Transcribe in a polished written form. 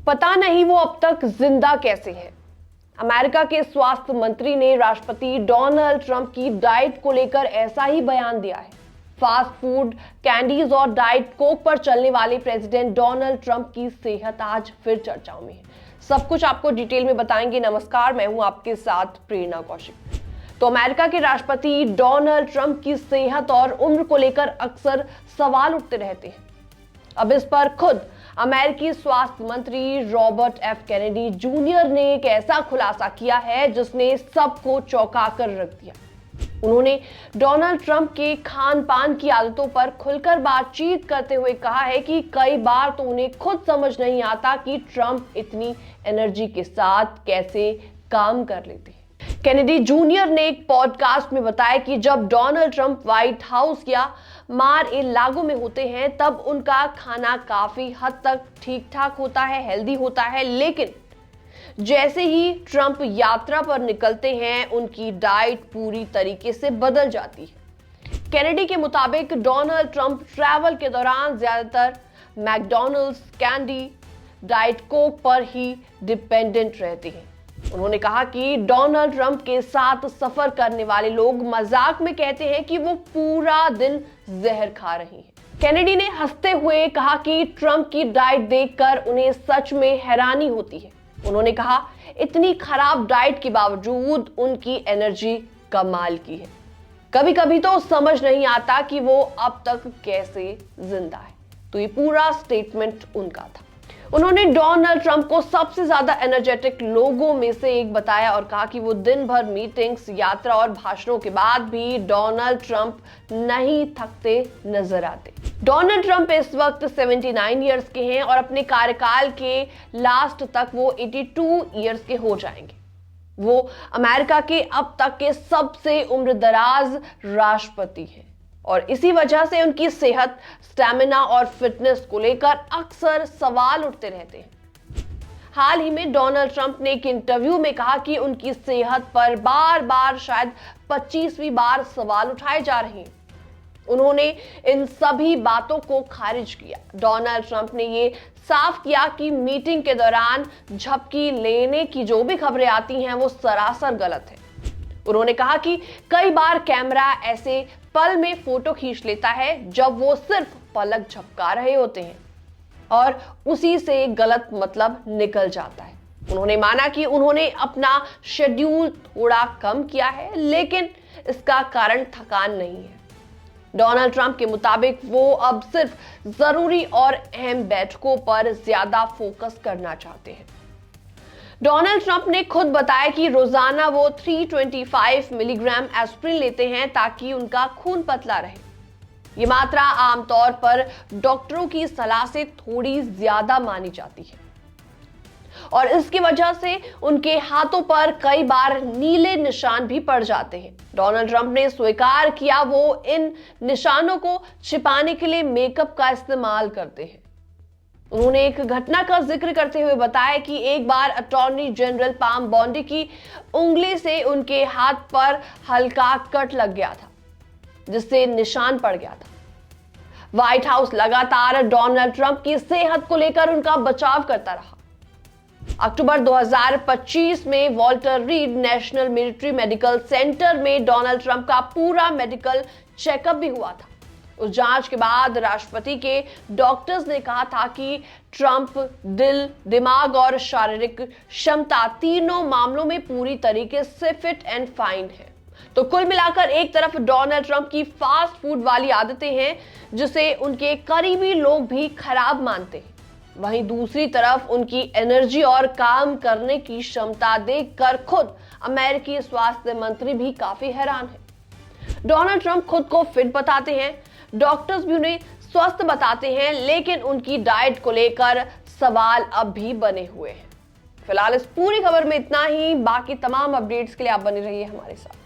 पता नहीं वो अब तक जिंदा कैसे है। अमेरिका के स्वास्थ्य मंत्री ने राष्ट्रपति डोनाल्ड ट्रंप की डाइट को लेकर ऐसा ही बयान दिया है। फास्ट फूड, कैंडीज और डाइट कोक पर चलने वाले प्रेसिडेंट डोनाल्ड ट्रंप की सेहत आज फिर चर्चाओं में है। सब कुछ आपको डिटेल में बताएंगे। नमस्कार, मैं हूं आपके साथ प्रेरणा कौशिक। तो अमेरिका के राष्ट्रपति डोनाल्ड ट्रंप की सेहत और उम्र को लेकर अक्सर सवाल उठते रहते हैं। अब इस पर खुद अमेरिकी स्वास्थ्य मंत्री रॉबर्ट एफ कैनेडी जूनियर ने एक ऐसा खुलासा किया है जिसने सबको चौंका कर रख दिया। उन्होंने डोनाल्ड ट्रंप के खान पान की आदतों पर खुलकर बातचीत करते हुए कहा है कि कई बार तो उन्हें खुद समझ नहीं आता कि ट्रंप इतनी एनर्जी के साथ कैसे काम कर लेते हैं। कैनेडी जूनियर ने एक पॉडकास्ट में बताया कि जब डोनाल्ड ट्रंप व्हाइट हाउस या मार-ए-लागो में होते हैं तब उनका खाना काफी हद तक ठीक ठाक होता है, हेल्दी होता है, लेकिन जैसे ही ट्रंप यात्रा पर निकलते हैं उनकी डाइट पूरी तरीके से बदल जाती है। कैनेडी के मुताबिक डोनाल्ड ट्रंप ट्रैवल के दौरान ज्यादातर मैकडॉनल्ड्स, कैंडी, डाइट कोक पर ही डिपेंडेंट रहते हैं। उन्होंने कहा कि डोनाल्ड ट्रंप के साथ सफर करने वाले लोग मजाक में कहते हैं कि वो पूरा दिन जहर खा रही हैं। कैनेडी ने हंसते हुए कहा कि ट्रंप की डाइट देखकर उन्हें सच में हैरानी होती है। उन्होंने कहा, इतनी खराब डाइट के बावजूद उनकी एनर्जी कमाल की है। कभी कभी तो समझ नहीं आता कि वो अब तक कैसे जिंदा है। तो ये पूरा स्टेटमेंट उनका था। उन्होंने डोनाल्ड ट्रंप को सबसे ज्यादा एनर्जेटिक लोगों में से एक बताया और कहा कि वो दिन भर मीटिंग्स, यात्रा और भाषणों के बाद भी डोनाल्ड ट्रंप नहीं थकते नजर आते। डोनाल्ड ट्रंप इस वक्त 79 इयर्स के हैं और अपने कार्यकाल के लास्ट तक वो 82 इयर्स के हो जाएंगे। वो अमेरिका के अब तक के सबसे उम्रदराज राष्ट्रपति हैं और इसी वजह से उनकी सेहत, स्टैमिना और फिटनेस को लेकर अक्सर सवाल उठते रहते हैं। हाल ही में डोनाल्ड ट्रंप ने एक इंटरव्यू में कहा कि उनकी सेहत पर बार बार शायद 25वीं बार सवाल उठाए जा रहे हैं। उन्होंने इन सभी बातों को खारिज किया। डोनाल्ड ट्रंप ने ये साफ किया कि मीटिंग के दौरान झपकी लेने की जो भी खबरें आती हैं वो सरासर गलत है। उन्होंने कहा कि कई बार कैमरा ऐसे पल में फोटो खींच लेता है जब वो सिर्फ पलक झपका रहे होते हैं और उसी से गलत मतलब निकल जाता है। उन्होंने माना कि उन्होंने अपना शेड्यूल थोड़ा कम किया है, लेकिन इसका कारण थकान नहीं है। डोनाल्ड ट्रंप के मुताबिक वो अब सिर्फ जरूरी और अहम बैठकों पर ज्यादा फोकस करना चाहते हैं। डोनाल्ड ट्रंप ने खुद बताया कि रोजाना वो 325 मिलीग्राम एस्प्रिन लेते हैं ताकि उनका खून पतला रहे। ये मात्रा आमतौर पर डॉक्टरों की सलाह से थोड़ी ज्यादा मानी जाती है और इसकी वजह से उनके हाथों पर कई बार नीले निशान भी पड़ जाते हैं। डोनाल्ड ट्रंप ने स्वीकार किया वो इन निशानों को छिपाने के लिए मेकअप का इस्तेमाल करते हैं। उन्होंने एक घटना का जिक्र करते हुए बताया कि एक बार अटॉर्नी जनरल पाम बॉन्डी की उंगली से उनके हाथ पर हल्का कट लग गया था जिससे निशान पड़ गया था। व्हाइट हाउस लगातार डोनाल्ड ट्रंप की सेहत को लेकर उनका बचाव करता रहा। अक्टूबर 2025 में Walter read national military medical centre में डोनाल्ड ट्रंप का पूरा मेडिकल चेकअप भी हुआ था। उस जांच के बाद राष्ट्रपति के डॉक्टर्स ने कहा था कि ट्रंप दिल, दिमाग और शारीरिक क्षमता तीनों मामलों में पूरी तरीके से फिट एंड फाइन है। तो कुल मिलाकर एक तरफ डोनाल्ड ट्रंप की फास्ट फूड वाली आदतें हैं जिसे उनके करीबी लोग भी खराब मानते हैं, वहीं दूसरी तरफ उनकी एनर्जी और काम करने की क्षमता देखकर खुद अमेरिकी स्वास्थ्य मंत्री भी काफी हैरान है। डोनाल्ड ट्रंप खुद को फिट बताते हैं, डॉक्टर्स भी उन्हें स्वस्थ बताते हैं, लेकिन उनकी डाइट को लेकर सवाल अब भी बने हुए हैं। फिलहाल इस पूरी खबर में इतना ही। बाकी तमाम अपडेट्स के लिए आप बने रहिए हमारे साथ।